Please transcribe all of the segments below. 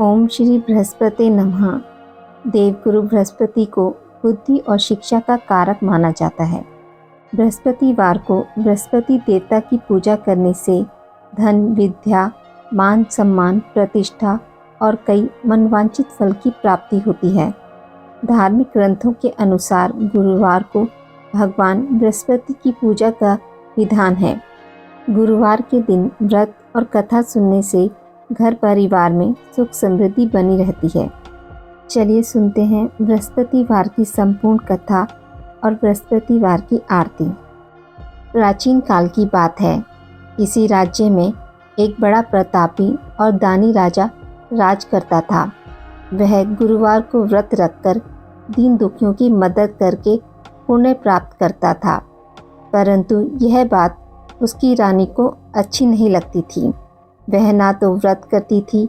ओम श्री बृहस्पति नमः। देवगुरु बृहस्पति को बुद्धि और शिक्षा का कारक माना जाता है। बृहस्पतिवार को बृहस्पति देवता की पूजा करने से धन, विद्या, मान सम्मान, प्रतिष्ठा और कई मनवांछित फल की प्राप्ति होती है। धार्मिक ग्रंथों के अनुसार गुरुवार को भगवान बृहस्पति की पूजा का विधान है। गुरुवार के दिन व्रत और कथा सुनने से घर परिवार में सुख समृद्धि बनी रहती है। चलिए सुनते हैं बृहस्पतिवार की संपूर्ण कथा और बृहस्पतिवार की आरती। प्राचीन काल की बात है। किसी राज्य में एक बड़ा प्रतापी और दानी राजा राज करता था। वह गुरुवार को व्रत रखकर दीन दुखियों की मदद करके पुण्य प्राप्त करता था, परंतु यह बात उसकी रानी को अच्छी नहीं लगती थी। वह ना तो व्रत करती थी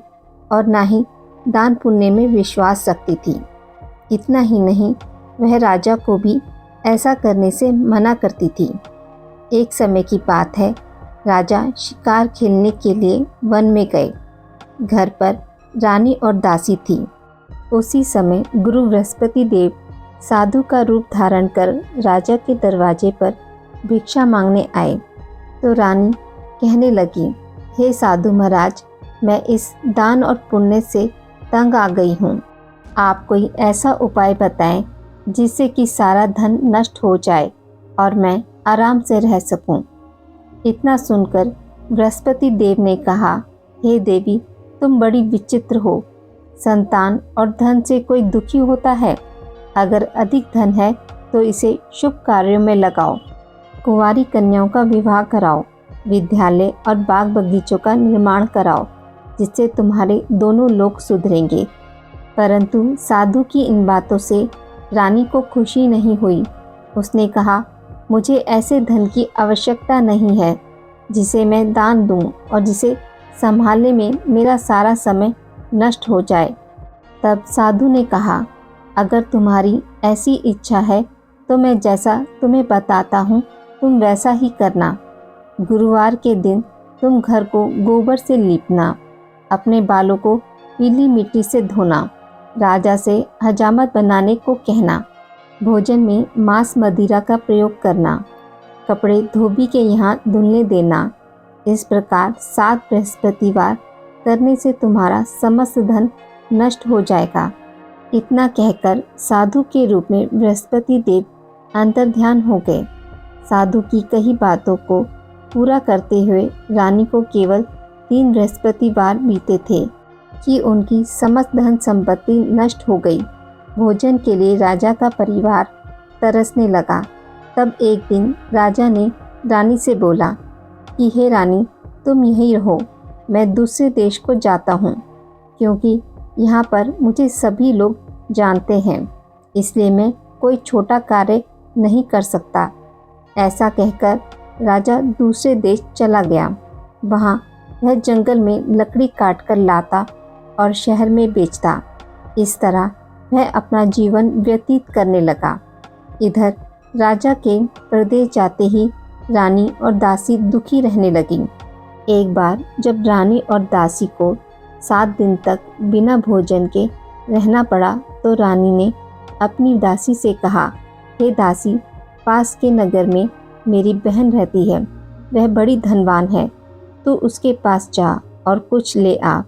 और ना ही दान पुण्य में विश्वास रखती थी। इतना ही नहीं, वह राजा को भी ऐसा करने से मना करती थी। एक समय की बात है, राजा शिकार खेलने के लिए वन में गए। घर पर रानी और दासी थी। उसी समय गुरु बृहस्पति देव साधु का रूप धारण कर राजा के दरवाजे पर भिक्षा मांगने आए। तो रानी कहने लगी, हे साधु महाराज, मैं इस दान और पुण्य से तंग आ गई हूँ। आप कोई ऐसा उपाय बताएं जिससे कि सारा धन नष्ट हो जाए और मैं आराम से रह सकूं। इतना सुनकर बृहस्पति देव ने कहा, हे देवी, तुम बड़ी विचित्र हो। संतान और धन से कोई दुखी होता है? अगर अधिक धन है तो इसे शुभ कार्यों में लगाओ। कुंवारी कन्याओं का विवाह कराओ। विद्यालय और बाग बगीचों का निर्माण कराओ, जिससे तुम्हारे दोनों लोग सुधरेंगे। परंतु साधु की इन बातों से रानी को खुशी नहीं हुई। उसने कहा, मुझे ऐसे धन की आवश्यकता नहीं है जिसे मैं दान दूं और जिसे संभालने में मेरा सारा समय नष्ट हो जाए। तब साधु ने कहा, अगर तुम्हारी ऐसी इच्छा है तो मैं जैसा तुम्हें बताता हूँ तुम वैसा ही करना। गुरुवार के दिन तुम घर को गोबर से लीपना, अपने बालों को पीली मिट्टी से धोना, राजा से हजामत बनाने को कहना, भोजन में मांस मदिरा का प्रयोग करना, कपड़े धोबी के यहाँ धुलने देना। इस प्रकार 7 बृहस्पतिवार करने से तुम्हारा समस्त धन नष्ट हो जाएगा। इतना कहकर साधु के रूप में बृहस्पति देव अंतर्ध्यान हो गए। साधु की कही बातों को पूरा करते हुए रानी को केवल 3 बृहस्पतिवार बीते थे कि उनकी समस्त धन संपत्ति नष्ट हो गई। भोजन के लिए राजा का परिवार तरसने लगा। तब एक दिन राजा ने रानी से बोला कि हे रानी, तुम यहीं रहो, मैं दूसरे देश को जाता हूँ, क्योंकि यहाँ पर मुझे सभी लोग जानते हैं, इसलिए मैं कोई छोटा कार्य नहीं कर सकता। ऐसा कहकर राजा दूसरे देश चला गया। वहाँ वह जंगल में लकड़ी काट कर लाता और शहर में बेचता। इस तरह वह अपना जीवन व्यतीत करने लगा। इधर राजा के प्रदेश जाते ही रानी और दासी दुखी रहने लगी। एक बार जब रानी और दासी को 7 दिन तक बिना भोजन के रहना पड़ा, तो रानी ने अपनी दासी से कहा, हे दासी, पास के नगर में मेरी बहन रहती है, वह बड़ी धनवान है। तू उसके पास जा और कुछ ले आ,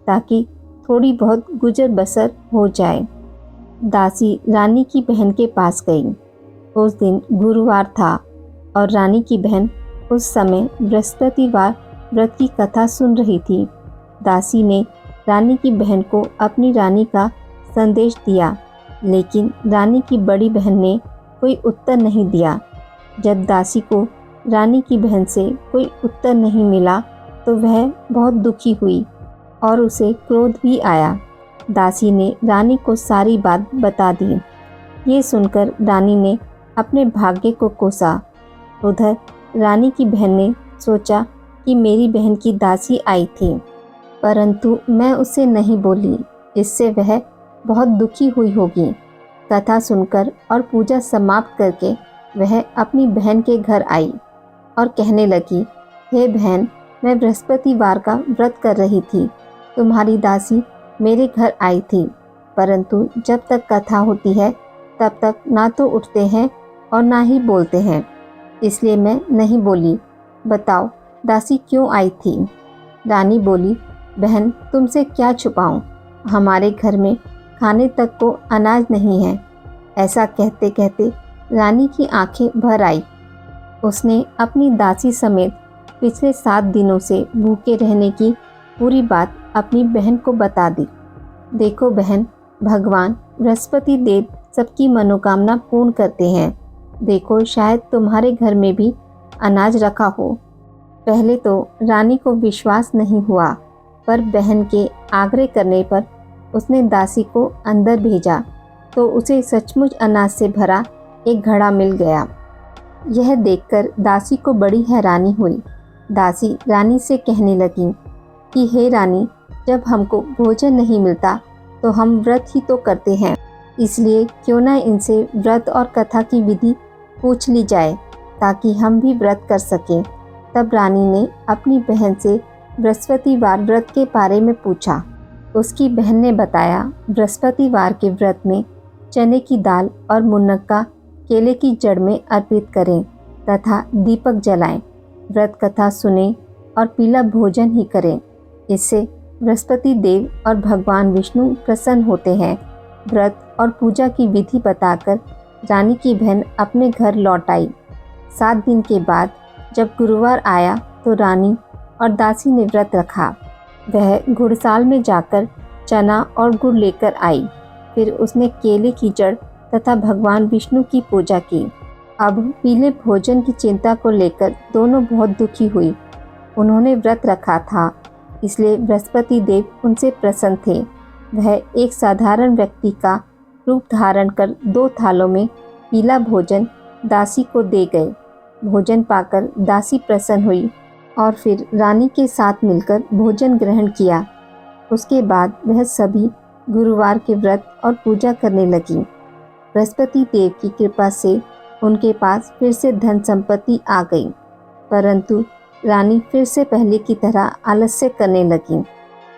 ताकि थोड़ी बहुत गुजर बसर हो जाए। दासी रानी की बहन के पास गई। उस दिन गुरुवार था और रानी की बहन उस समय बृहस्पतिवार व्रत की कथा सुन रही थी। दासी ने रानी की बहन को अपनी रानी का संदेश दिया, लेकिन रानी की बड़ी बहन ने कोई उत्तर नहीं दिया। जब दासी को रानी की बहन से कोई उत्तर नहीं मिला तो वह बहुत दुखी हुई और उसे क्रोध भी आया। दासी ने रानी को सारी बात बता दी। ये सुनकर रानी ने अपने भाग्य को कोसा। उधर रानी की बहन ने सोचा कि मेरी बहन की दासी आई थी, परंतु मैं उसे नहीं बोली, इससे वह बहुत दुखी हुई होगी। कथा सुनकर और पूजा समाप्त करके वह अपनी बहन के घर आई और कहने लगी, हे बहन, मैं बृहस्पतिवार का व्रत कर रही थी। तुम्हारी दासी मेरे घर आई थी, परंतु जब तक कथा होती है तब तक ना तो उठते हैं और ना ही बोलते हैं, इसलिए मैं नहीं बोली। बताओ दासी क्यों आई थी? रानी बोली, बहन तुमसे क्या छुपाऊं, हमारे घर में खाने तक को अनाज नहीं है। ऐसा कहते कहते रानी की आंखें भर आई। उसने अपनी दासी समेत पिछले 7 दिनों से भूखे रहने की पूरी बात अपनी बहन को बता दी। देखो बहन, भगवान बृहस्पति देव सबकी मनोकामना पूर्ण करते हैं। देखो शायद तुम्हारे घर में भी अनाज रखा हो। पहले तो रानी को विश्वास नहीं हुआ, पर बहन के आग्रह करने पर उसने दासी को अंदर भेजा तो उसे सचमुच अनाज से भरा एक घड़ा मिल गया। यह देखकर दासी को बड़ी हैरानी हुई। दासी रानी से कहने लगी कि हे रानी, जब हमको भोजन नहीं मिलता तो हम व्रत ही तो करते हैं, इसलिए क्यों ना इनसे व्रत और कथा की विधि पूछ ली जाए ताकि हम भी व्रत कर सकें। तब रानी ने अपनी बहन से बृहस्पतिवार व्रत के बारे में पूछा। उसकी बहन ने बताया, बृहस्पतिवार के व्रत में चने की दाल और मुनक्का केले की जड़ में अर्पित करें तथा दीपक जलाएं, व्रत कथा सुनें और पीला भोजन ही करें। इससे बृहस्पति देव और भगवान विष्णु प्रसन्न होते हैं। व्रत और पूजा की विधि बताकर रानी की बहन अपने घर लौट आई। 7 दिन के बाद जब गुरुवार आया तो रानी और दासी ने व्रत रखा। वह गुड़साल में जाकर चना और गुड़ लेकर आई। फिर उसने केले की जड़ तथा भगवान विष्णु की पूजा की। अब पीले भोजन की चिंता को लेकर दोनों बहुत दुखी हुई। उन्होंने व्रत रखा था, इसलिए बृहस्पति देव उनसे प्रसन्न थे। वह एक साधारण व्यक्ति का रूप धारण कर 2 थालों में पीला भोजन दासी को दे गए। भोजन पाकर दासी प्रसन्न हुई और फिर रानी के साथ मिलकर भोजन ग्रहण किया। उसके बाद वह सभी गुरुवार के व्रत और पूजा करने लगी। बृहस्पति देव की कृपा से उनके पास फिर से धन संपत्ति आ गई, परंतु रानी फिर से पहले की तरह आलस्य करने लगी।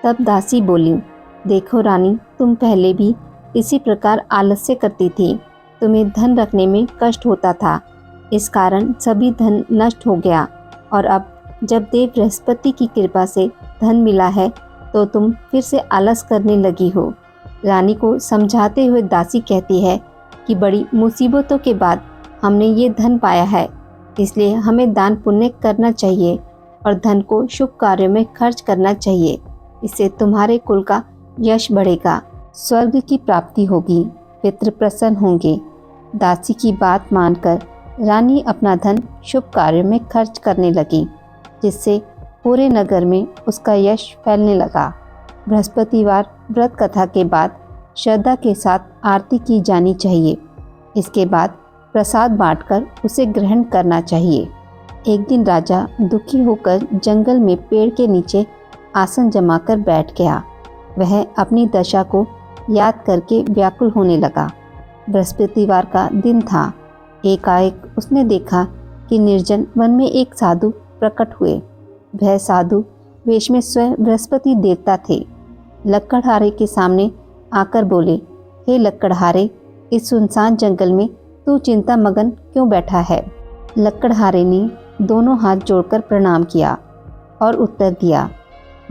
तब दासी बोली, देखो रानी, तुम पहले भी इसी प्रकार आलस्य करती थी। तुम्हें धन रखने में कष्ट होता था, इस कारण सभी धन नष्ट हो गया, और अब जब देव बृहस्पति की कृपा से धन मिला है तो तुम फिर से आलस करने लगी हो। रानी को समझाते हुए दासी कहती है कि बड़ी मुसीबतों के बाद हमने ये धन पाया है, इसलिए हमें दान पुण्य करना चाहिए और धन को शुभ कार्यों में खर्च करना चाहिए। इससे तुम्हारे कुल का यश बढ़ेगा, स्वर्ग की प्राप्ति होगी, पितृ प्रसन्न होंगे। दासी की बात मानकर रानी अपना धन शुभ कार्यों में खर्च करने लगी, जिससे पूरे नगर में उसका यश फैलने लगा। बृहस्पतिवार व्रत कथा के बाद श्रद्धा के साथ आरती की जानी चाहिए। इसके बाद प्रसाद बांटकर उसे ग्रहण करना चाहिए। एक दिन राजा दुखी होकर जंगल में पेड़ के नीचे आसन जमाकर बैठ गया। वह अपनी दशा को याद करके व्याकुल होने लगा। बृहस्पतिवार का दिन था। एकाएक उसने देखा कि निर्जन वन में एक साधु प्रकट हुए। वह साधु वेश में स्वयं बृहस्पति देवता थे। लक्कड़हारे के सामने आकर बोले, हे लक्कड़हारे, इस सुनसान जंगल में तू चिंता मगन क्यों बैठा है? लक्कड़हारे ने दोनों हाथ जोड़कर प्रणाम किया और उत्तर दिया,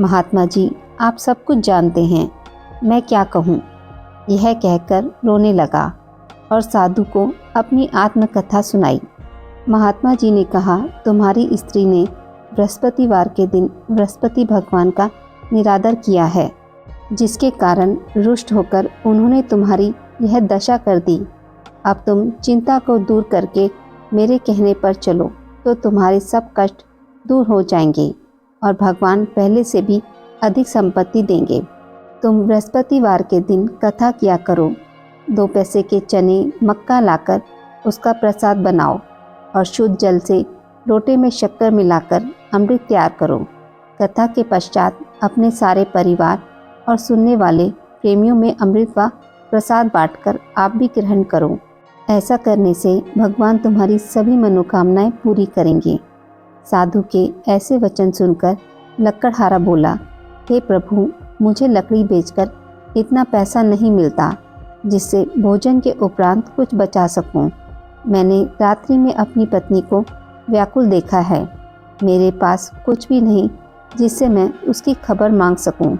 महात्मा जी, आप सब कुछ जानते हैं, मैं क्या कहूँ। यह कहकर रोने लगा और साधु को अपनी आत्मकथा सुनाई। महात्मा जी ने कहा, तुम्हारी स्त्री ने बृहस्पतिवार के दिन बृहस्पति भगवान का निरादर किया है, जिसके कारण रुष्ट होकर उन्होंने तुम्हारी यह दशा कर दी। अब तुम चिंता को दूर करके मेरे कहने पर चलो तो तुम्हारे सब कष्ट दूर हो जाएंगे और भगवान पहले से भी अधिक संपत्ति देंगे। तुम बृहस्पतिवार के दिन कथा किया करो। 2 पैसे के चने मक्का लाकर उसका प्रसाद बनाओ और शुद्ध जल से लोटे में शक्कर मिलाकर अमृत तैयार करो। कथा के पश्चात अपने सारे परिवार और सुनने वाले प्रेमियों में अमृत व प्रसाद बांटकर आप भी ग्रहण करो। ऐसा करने से भगवान तुम्हारी सभी मनोकामनाएं पूरी करेंगे। साधु के ऐसे वचन सुनकर लक्कड़हारा बोला, हे प्रभु, मुझे लकड़ी बेचकर इतना पैसा नहीं मिलता जिससे भोजन के उपरांत कुछ बचा सकूं। मैंने रात्रि में अपनी पत्नी को व्याकुल देखा है। मेरे पास कुछ भी नहीं जिससे मैं उसकी खबर मांग सकूं।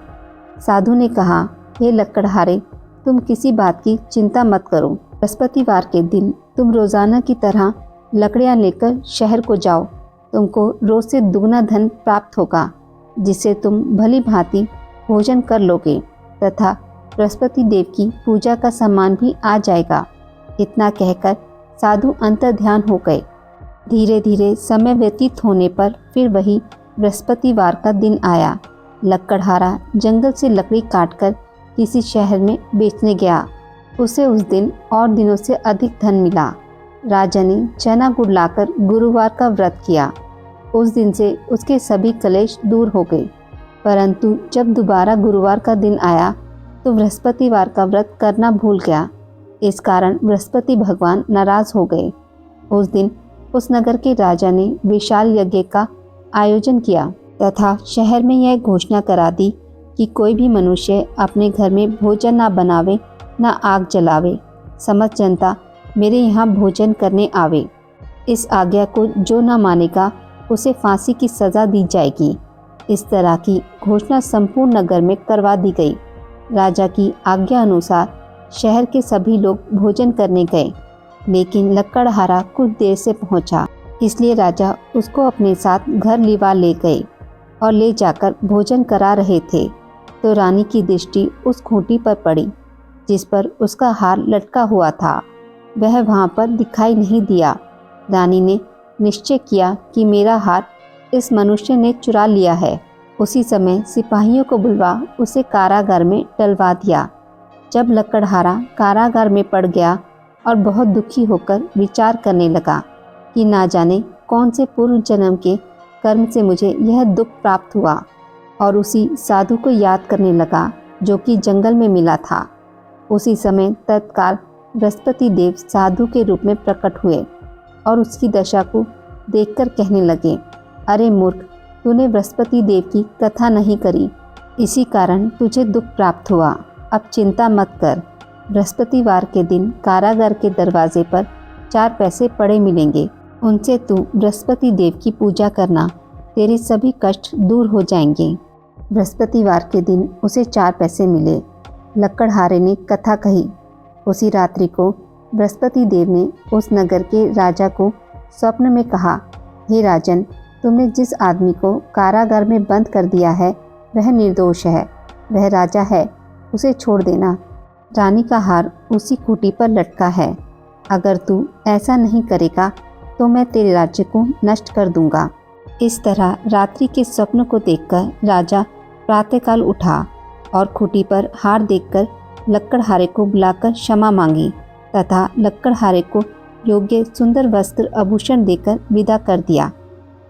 साधु ने कहा, हे लकड़हारे, तुम किसी बात की चिंता मत करो। बृहस्पतिवार के दिन तुम रोज़ाना की तरह लकड़ियाँ लेकर शहर को जाओ। तुमको रोज़ से दुगना धन प्राप्त होगा, जिससे तुम भली भांति भोजन कर लोगे तथा बृहस्पति देव की पूजा का सामान भी आ जाएगा। इतना कहकर साधु अंतर्ध्यान हो गए। धीरे धीरे समय व्यतीत होने पर फिर वही बृहस्पतिवार का दिन आया। लकड़हारा जंगल से लकड़ी काटकर किसी शहर में बेचने गया। उसे उस दिन और दिनों से अधिक धन मिला। राजा ने चना गुड़ लाकर गुरुवार का व्रत किया। उस दिन से उसके सभी कलेश दूर हो गए। परंतु जब दोबारा गुरुवार का दिन आया तो बृहस्पतिवार का व्रत करना भूल गया। इस कारण बृहस्पति भगवान नाराज हो गए। उस दिन उस नगर के राजा ने विशाल यज्ञ का आयोजन किया तथा शहर में यह घोषणा करा दी कि कोई भी मनुष्य अपने घर में भोजन ना बनावे, ना आग जलावे। समस्त जनता मेरे यहाँ भोजन करने आवे। इस आज्ञा को जो न मानेगा उसे फांसी की सज़ा दी जाएगी। इस तरह की घोषणा संपूर्ण नगर में करवा दी गई। राजा की आज्ञा अनुसार शहर के सभी लोग भोजन करने गए, लेकिन लकड़हारा कुछ देर से पहुंचा, इसलिए राजा उसको अपने साथ घर लिवा ले गए और ले जाकर भोजन करा रहे थे तो रानी की दृष्टि उस खूंटी पर पड़ी जिस पर उसका हार लटका हुआ था। वह वहां पर दिखाई नहीं दिया। रानी ने निश्चय किया कि मेरा हार इस मनुष्य ने चुरा लिया है। उसी समय सिपाहियों को बुलवा उसे कारागार में डलवा दिया। जब लकड़हारा कारागार में पड़ गया और बहुत दुखी होकर विचार करने लगा कि ना जाने कौन से पूर्व जन्म के कर्म से मुझे यह दुख प्राप्त हुआ, और उसी साधु को याद करने लगा जो कि जंगल में मिला था। उसी समय तत्काल बृहस्पति देव साधु के रूप में प्रकट हुए और उसकी दशा को देखकर कहने लगे, अरे मूर्ख, तूने बृहस्पति देव की कथा नहीं करी, इसी कारण तुझे दुख प्राप्त हुआ। अब चिंता मत कर। बृहस्पतिवार के दिन कारागार के दरवाजे पर 4 पैसे पड़े मिलेंगे। उनसे तू बृहस्पति देव की पूजा करना, तेरे सभी कष्ट दूर हो जाएंगे। बृहस्पतिवार के दिन उसे 4 पैसे मिले। लकड़हारे ने कथा कही। उसी रात्रि को बृहस्पति देव ने उस नगर के राजा को स्वप्न में कहा, हे राजन, तुमने जिस आदमी को कारागार में बंद कर दिया है वह निर्दोष है। वह राजा है, उसे छोड़ देना। रानी का हार उसी खूंटी पर लटका है। अगर तू ऐसा नहीं करेगा तो मैं तेरे राज्य को नष्ट कर दूंगा। इस तरह रात्रि के स्वप्न को देखकर राजा प्रातःकाल उठा और खूंटी पर हार देखकर लकड़हारे को बुलाकर क्षमा मांगी तथा लकड़हारे को योग्य सुंदर वस्त्र आभूषण देकर विदा कर दिया।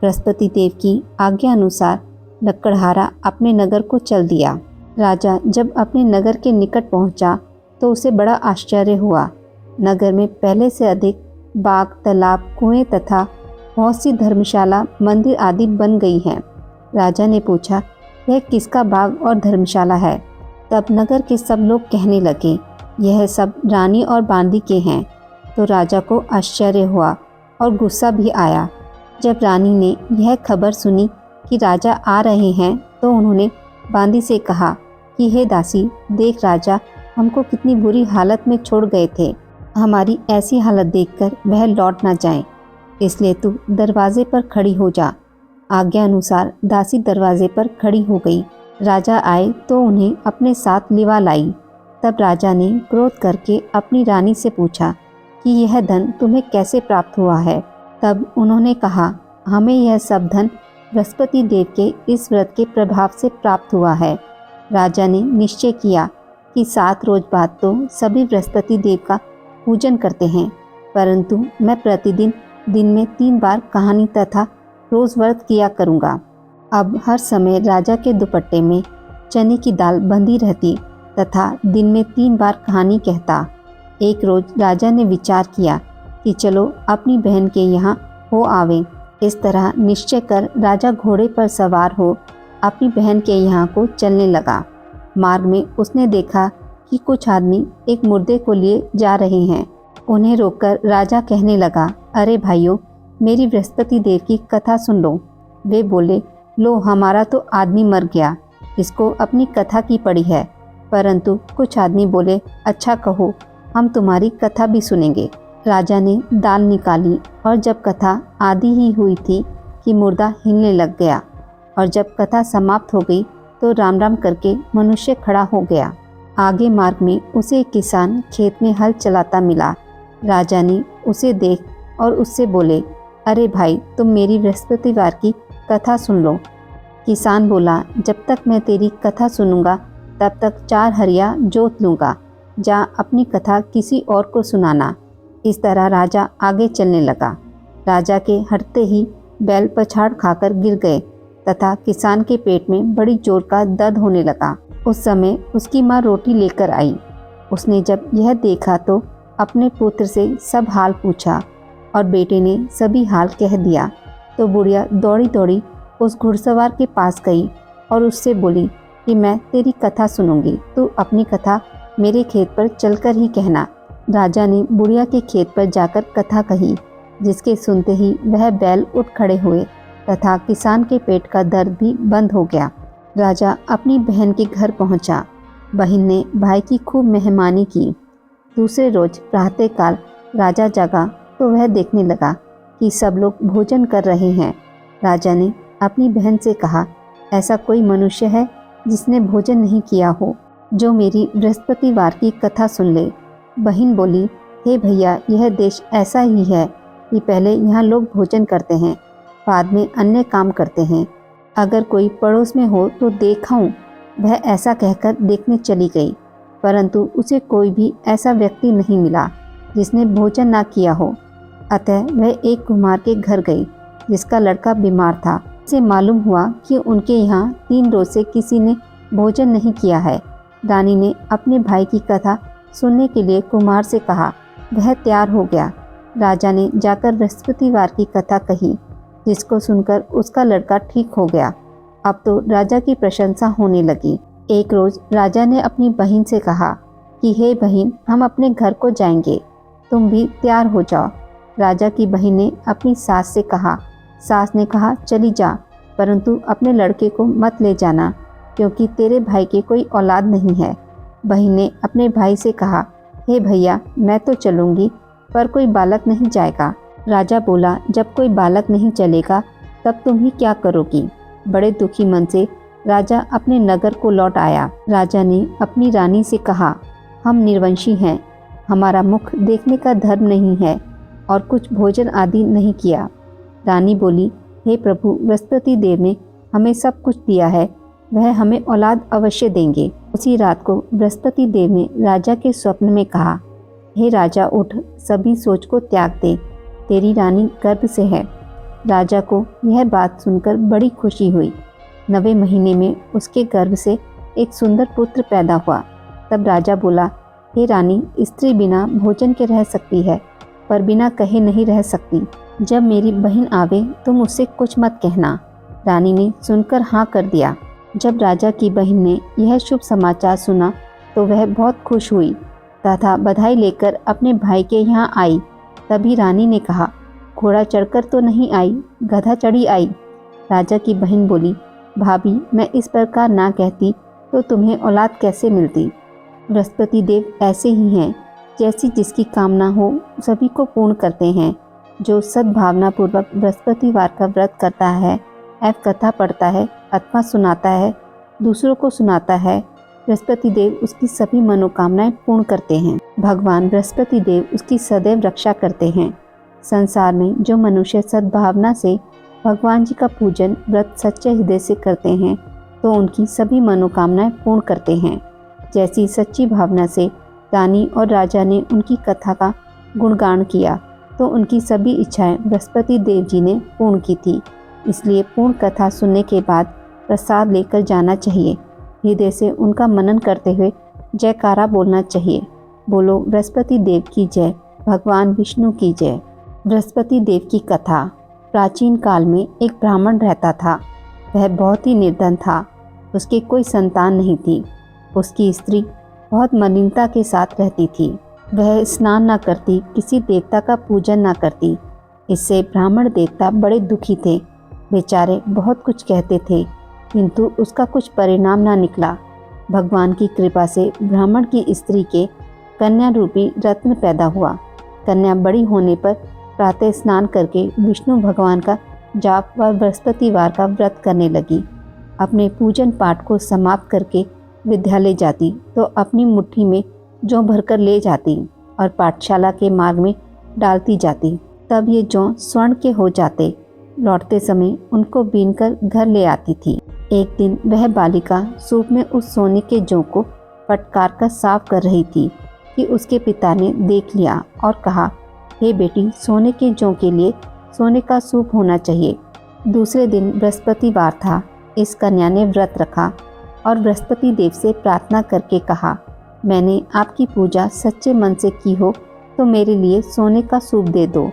बृहस्पति देव की आज्ञा अनुसार लकड़हारा अपने नगर को चल दिया। राजा जब अपने नगर के निकट पहुंचा तो उसे बड़ा आश्चर्य हुआ। नगर में पहले से अधिक बाग, तालाब, कुएं तथा बहुत सी धर्मशाला, मंदिर आदि बन गई हैं। राजा ने पूछा, यह किसका बाग और धर्मशाला है? तब नगर के सब लोग कहने लगे, यह सब रानी और बांदी के हैं। तो राजा को आश्चर्य हुआ और गुस्सा भी आया। जब रानी ने यह खबर सुनी कि राजा आ रहे हैं तो उन्होंने बांदी से कहा कि हे दासी, देख राजा हमको कितनी बुरी हालत में छोड़ गए थे। हमारी ऐसी हालत देखकर वह लौट ना जाए, इसलिए तू दरवाजे पर खड़ी हो जा। आज्ञा अनुसार दासी दरवाजे पर खड़ी हो गई। राजा आए तो उन्हें अपने साथ लिवा लाई। तब राजा ने क्रोध करके अपनी रानी से पूछा कि यह धन तुम्हें कैसे प्राप्त हुआ है? तब उन्होंने कहा, हमें यह सब धन बृहस्पति देव के इस व्रत के प्रभाव से प्राप्त हुआ है। राजा ने निश्चय किया कि 7 रोज बाद तो सभी बृहस्पति देव का पूजन करते हैं, परंतु मैं प्रतिदिन दिन में 3 बार कहानी तथा रोज व्रत किया करूँगा। अब हर समय राजा के दुपट्टे में चने की दाल बंधी रहती तथा दिन में 3 बार कहानी कहता। एक रोज राजा ने विचार किया कि चलो अपनी बहन के यहाँ हो आवे। इस तरह निश्चय कर राजा घोड़े पर सवार हो अपनी बहन के यहाँ को चलने लगा। मार्ग में उसने देखा कि कुछ आदमी एक मुर्दे को लिए जा रहे हैं। उन्हें रोककर राजा कहने लगा, अरे भाइयों, मेरी बृहस्पति देव की कथा सुन लो। वे बोले, लो हमारा तो आदमी मर गया, इसको अपनी कथा की पड़ी है। परंतु कुछ आदमी बोले, अच्छा कहो, हम तुम्हारी कथा भी सुनेंगे। राजा ने दाल निकाली और जब कथा आधी ही हुई थी कि मुर्दा हिलने लग गया, और जब कथा समाप्त हो गई तो राम राम करके मनुष्य खड़ा हो गया। आगे मार्ग में उसे एक किसान खेत में हल चलाता मिला। राजा ने उसे देख और उससे बोले, अरे भाई, तुम मेरी बृहस्पतिवार की कथा सुन लो। किसान बोला, जब तक मैं तेरी कथा सुनूंगा तब तक 4 हरिया जोत लूँगा, जा अपनी कथा किसी और को सुनाना। इस तरह राजा आगे चलने लगा। राजा के हटते ही बैल पछाड़ खाकर गिर गए तथा किसान के पेट में बड़ी जोर का दर्द होने लगा। उस समय उसकी माँ रोटी लेकर आई। उसने जब यह देखा तो अपने पुत्र से सब हाल पूछा और बेटे ने सभी हाल कह दिया। तो बुढ़िया दौड़ी दौड़ी उस घुड़सवार के पास गई और उससे बोली कि मैं तेरी कथा सुनूंगी, तू अपनी कथा मेरे खेत पर चलकर ही कहना। राजा ने बुढ़िया के खेत पर जाकर कथा कही, जिसके सुनते ही वह बैल उठ खड़े हुए तथा किसान के पेट का दर्द भी बंद हो गया। राजा अपनी बहन के घर पहुंचा। बहन ने भाई की खूब मेहमानी की। दूसरे रोज प्रातःकाल राजा जगा तो वह देखने लगा कि सब लोग भोजन कर रहे हैं। राजा ने अपनी बहन से कहा, ऐसा कोई मनुष्य है जिसने भोजन नहीं किया हो, जो मेरी बृहस्पतिवार की कथा सुन ले। बहन बोली, हे भैया, यह देश ऐसा ही है कि पहले यहाँ लोग भोजन करते हैं, बाद में अन्य काम करते हैं। अगर कोई पड़ोस में हो तो देखाऊं। वह ऐसा कहकर देखने चली गई, परंतु उसे कोई भी ऐसा व्यक्ति नहीं मिला जिसने भोजन ना किया हो। अतः वह एक कुम्हार के घर गई जिसका लड़का बीमार था। उसे मालूम हुआ कि उनके यहाँ 3 रोज से किसी ने भोजन नहीं किया है। रानी ने अपने भाई की कथा सुनने के लिए कुम्हार से कहा। वह तैयार हो गया। राजा ने जाकर बृहस्पतिवार की कथा कही, जिसको सुनकर उसका लड़का ठीक हो गया। अब तो राजा की प्रशंसा होने लगी। एक रोज राजा ने अपनी बहन से कहा कि हे बहन, हम अपने घर को जाएंगे, तुम भी तैयार हो जाओ। राजा की बहन ने अपनी सास से कहा। सास ने कहा, चली जा, परंतु अपने लड़के को मत ले जाना, क्योंकि तेरे भाई के कोई औलाद नहीं है। बहन ने अपने भाई से कहा, हे भैया, मैं तो चलूँगी, पर कोई बालक नहीं जाएगा। राजा बोला, जब कोई बालक नहीं चलेगा तब तुम ही क्या करोगी। बड़े दुखी मन से राजा अपने नगर को लौट आया। राजा ने अपनी रानी से कहा, हम निर्वंशी हैं, हमारा मुख देखने का धर्म नहीं है और कुछ भोजन आदि नहीं किया। रानी बोली, हे प्रभु, बृहस्पति देव ने हमें सब कुछ दिया है, वह हमें औलाद अवश्य देंगे। उसी रात को बृहस्पति देव ने राजा के स्वप्न में कहा, हे राजा, उठ, सभी सोच को त्याग दे, तेरी रानी गर्भ से है। राजा को यह बात सुनकर बड़ी खुशी हुई। 9वें महीने में उसके गर्भ से एक सुंदर पुत्र पैदा हुआ। तब राजा बोला, हे रानी, स्त्री बिना भोजन के रह सकती है, पर बिना कहे नहीं रह सकती। जब मेरी बहन आवे तुम उससे कुछ मत कहना। रानी ने सुनकर हाँ कर दिया। जब राजा की बहन ने यह शुभ समाचार सुना तो वह बहुत खुश हुई तथा बधाई लेकर अपने भाई के यहाँ आई। तभी रानी ने कहा, घोड़ा चढ़कर तो नहीं आई, गधा चढ़ी आई। राजा की बहन बोली, भाभी, मैं इस प्रकार ना कहती तो तुम्हें औलाद कैसे मिलती। बृहस्पति देव ऐसे ही हैं, जैसी जिसकी कामना हो सभी को पूर्ण करते हैं। जो सद्भावना पूर्वक बृहस्पतिवार का व्रत करता है, एवं कथा पढ़ता है अथवा सुनाता है, दूसरों को सुनाता है, बृहस्पति देव उसकी सभी मनोकामनाएं पूर्ण करते हैं। भगवान बृहस्पति देव उसकी सदैव रक्षा करते हैं। संसार में जो मनुष्य सद्भावना से भगवान जी का पूजन व्रत सच्चे हृदय से करते हैं तो उनकी सभी मनोकामनाएं पूर्ण करते हैं। जैसी सच्ची भावना से रानी और राजा ने उनकी कथा का गुणगान किया तो उनकी सभी इच्छाएं बृहस्पति देव जी ने पूर्ण की थी। इसलिए पूर्ण कथा सुनने के बाद प्रसाद लेकर जाना चाहिए। हृदय से उनका मनन करते हुए जयकारा बोलना चाहिए। बोलो बृहस्पति देव की जय, भगवान विष्णु की जय। बृहस्पति देव की कथा। प्राचीन काल में एक ब्राह्मण रहता था। वह बहुत ही निर्धन था। उसकी कोई संतान नहीं थी। उसकी स्त्री बहुत मलिनता के साथ रहती थी। वह स्नान न करती, किसी देवता का पूजन न करती। इससे ब्राह्मण देवता बड़े दुखी थे। बेचारे बहुत कुछ कहते थे, किंतु उसका कुछ परिणाम न निकला। भगवान की कृपा से ब्राह्मण की स्त्री के कन्या रूपी रत्न पैदा हुआ। कन्या बड़ी होने पर प्रातः स्नान करके विष्णु भगवान का जाप व बृहस्पतिवार का व्रत करने लगी। अपने पूजन पाठ को समाप्त करके विद्यालय जाती तो अपनी मुट्ठी में जौ भरकर ले जाती और पाठशाला के मार्ग में डालती जाती। तब ये जौ स्वर्ण के हो जाते। लौटते समय उनको बीनकर घर ले आती थी। एक दिन वह बालिका सूप में उस सोने के जौ को फटकार कर साफ कर रही थी कि उसके पिता ने देख लिया और कहा, हे बेटी, सोने के जौ के लिए सोने का सूप होना चाहिए। दूसरे दिन बृहस्पतिवार था। इस कन्या ने व्रत रखा और बृहस्पति देव से प्रार्थना करके कहा, मैंने आपकी पूजा सच्चे मन से की हो तो मेरे लिए सोने का सूप दे दो।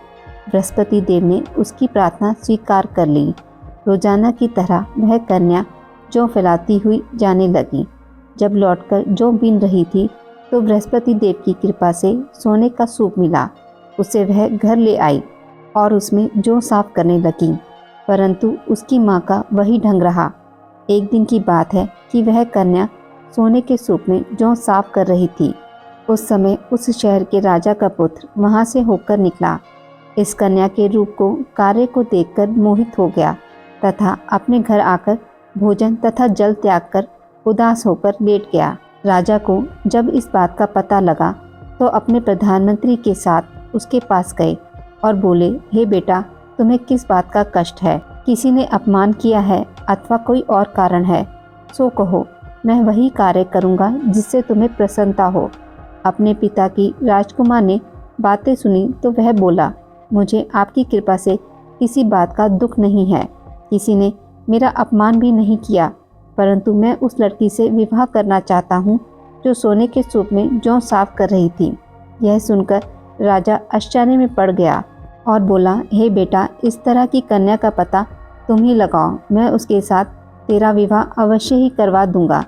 बृहस्पति देव ने उसकी प्रार्थना स्वीकार कर ली। रोजाना की तरह वह कन्या जौ फैलाती हुई जाने लगी। जब लौटकर जौ बीन रही थी तो बृहस्पति देव की कृपा से सोने का सूप मिला। उसे वह घर ले आई और उसमें जौ साफ करने लगी, परंतु उसकी माँ का वही ढंग रहा। एक दिन की बात है कि वह कन्या सोने के सूप में जौ साफ कर रही थी। उस समय उस शहर के राजा का पुत्र वहां से होकर निकला। इस कन्या के रूप को, कार्य को देखकर मोहित हो गया तथा अपने घर आकर भोजन तथा जल त्याग कर उदास होकर लेट गया। राजा को जब इस बात का पता लगा तो अपने प्रधानमंत्री के साथ उसके पास गए और बोले, हे बेटा, तुम्हें किस बात का कष्ट है? किसी ने अपमान किया है अथवा कोई और कारण है? सो कहो, मैं वही कार्य करूँगा जिससे तुम्हें प्रसन्नता हो। अपने पिता की राजकुमार ने बातें सुनी तो वह बोला, मुझे आपकी कृपा से किसी बात का दुख नहीं है। किसी ने मेरा अपमान भी नहीं किया, परंतु मैं उस लड़की से विवाह करना चाहता हूँ जो सोने के सूप में जौ साफ कर रही थी। यह सुनकर राजा आश्चर्य में पड़ गया और बोला, हे बेटा, इस तरह की कन्या का पता तुम ही लगाओ, मैं उसके साथ तेरा विवाह अवश्य ही करवा दूंगा।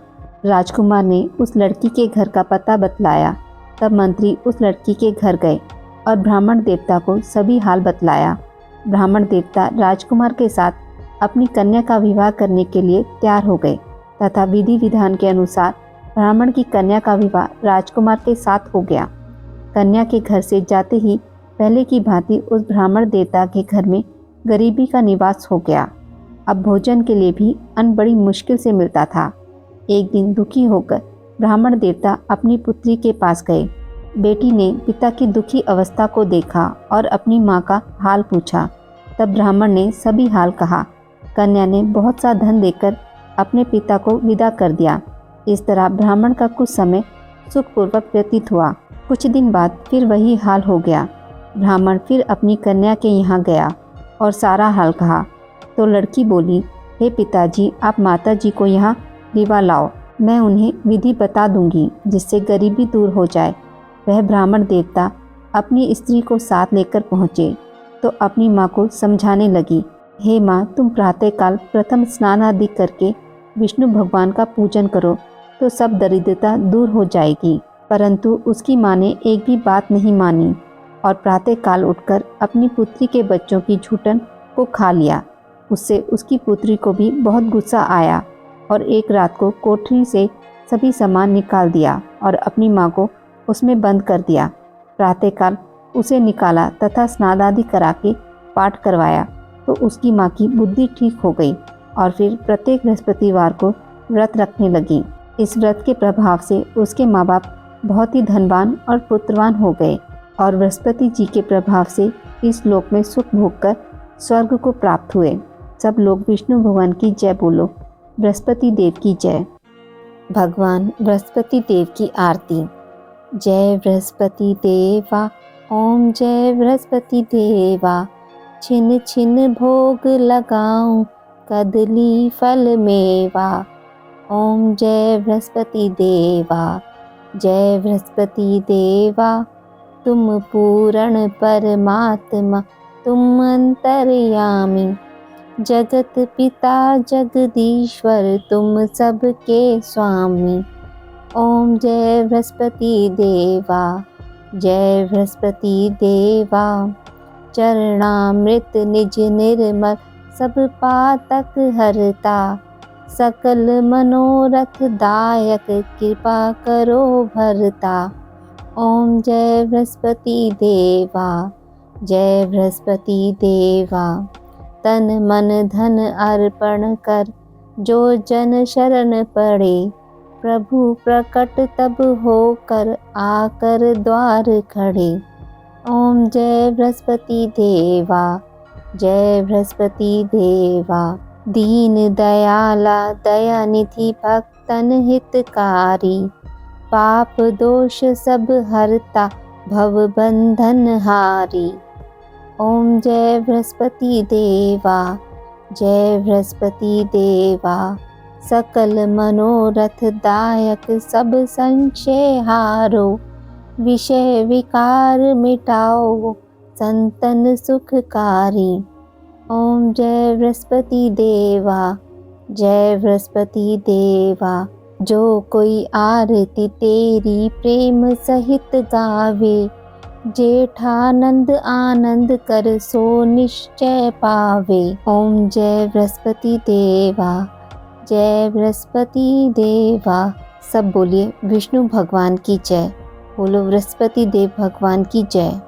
राजकुमार ने उस लड़की के घर का पता बतलाया। तब मंत्री उस लड़की के घर गए और ब्राह्मण देवता को सभी हाल बतलाया। ब्राह्मण देवता राजकुमार के साथ अपनी कन्या का विवाह करने के लिए तैयार हो गए तथा विधि विधान के अनुसार ब्राह्मण की कन्या का विवाह राजकुमार के साथ हो गया। कन्या के घर से जाते ही पहले की भांति उस ब्राह्मण देवता के घर में गरीबी का निवास हो गया। अब भोजन के लिए भी अन्न बड़ी मुश्किल से मिलता था। एक दिन दुखी होकर ब्राह्मण देवता अपनी पुत्री के पास गए। बेटी ने पिता की दुखी अवस्था को देखा और अपनी माँ का हाल पूछा। तब ब्राह्मण ने सभी हाल कहा। कन्या ने बहुत सा धन देकर अपने पिता को विदा कर दिया। इस तरह ब्राह्मण का कुछ समय सुखपूर्वक व्यतीत हुआ। कुछ दिन बाद फिर वही हाल हो गया। ब्राह्मण फिर अपनी कन्या के यहाँ गया और सारा हाल कहा तो लड़की बोली, हे पिताजी, आप माताजी को यहाँ लिवा लाओ, मैं उन्हें विधि बता दूंगी जिससे गरीबी दूर हो जाए। वह ब्राह्मण देवता अपनी स्त्री को साथ लेकर पहुँचे तो अपनी माँ को समझाने लगी, हे माँ, तुम प्रातःकाल प्रथम स्नान आदि करके विष्णु भगवान का पूजन करो तो सब दरिद्रता दूर हो जाएगी। परंतु उसकी माँ ने एक भी बात नहीं मानी और प्रातःकाल उठकर अपनी पुत्री के बच्चों की झूठन को खा लिया। उससे उसकी पुत्री को भी बहुत गुस्सा आया और एक रात को कोठरी से सभी सामान निकाल दिया और अपनी माँ को उसमें बंद कर दिया। प्रातःकाल उसे निकाला तथा स्नान आदि करा के पाठ करवाया तो उसकी माँ की बुद्धि ठीक हो गई और फिर प्रत्येक बृहस्पतिवार को व्रत रखने लगी। इस व्रत के प्रभाव से उसके माँ बाप बहुत ही धनवान और पुत्रवान हो गए और बृहस्पति जी के प्रभाव से इस लोक में सुख भोगकर स्वर्ग को प्राप्त हुए। सब लोग विष्णु भगवान की जय बोलो। बृहस्पति देव की जय। भगवान बृहस्पति देव की आरती। जय बृहस्पति देवा, ओम जय बृहस्पति देवा। छिन छिन भोग लगाऊं, कदली फल मेवा। ओम जय बृहस्पति देवा। जय बृहस्पति देवा, तुम पूर्ण परमात्मा, तुम अंतर्यामी। जगत पिता जगदीश्वर, तुम सबके स्वामी। ओम जय बृहस्पति देवा, जय बृहस्पति देवा। चरणामृत निज निर्मल सब पातक हरता, सकल मनोरथ दायक कृपा करो भरता। ओम जय बृहस्पति देवा, जय बृहस्पति देवा। तन मन धन अर्पण कर जो जन शरण पड़े, प्रभु प्रकट तब होकर आकर द्वार खड़े। ओम जय बृहस्पति देवा, जय बृहस्पति देवा। दीन दयाला दयानिधि भक्तन हितकारी, पाप दोष सब हरता भव बंधन हारी। ओम जय बृहस्पति देवा, जय बृहस्पति देवा। सकल मनोरथ दायक सब संशय हारो, विषय विकार मिटाओ संतन सुखकारी। ओम जय बृहस्पति देवा, जय बृहस्पति देवा। जो कोई आरती तेरी प्रेम सहित गावे, जेठानंद आनंद कर सो निश्चय पावे। ओम जय बृहस्पति देवा, जय बृहस्पति देवा। सब बोलिए विष्णु भगवान की जय। बोलो बृहस्पति देव भगवान की जय।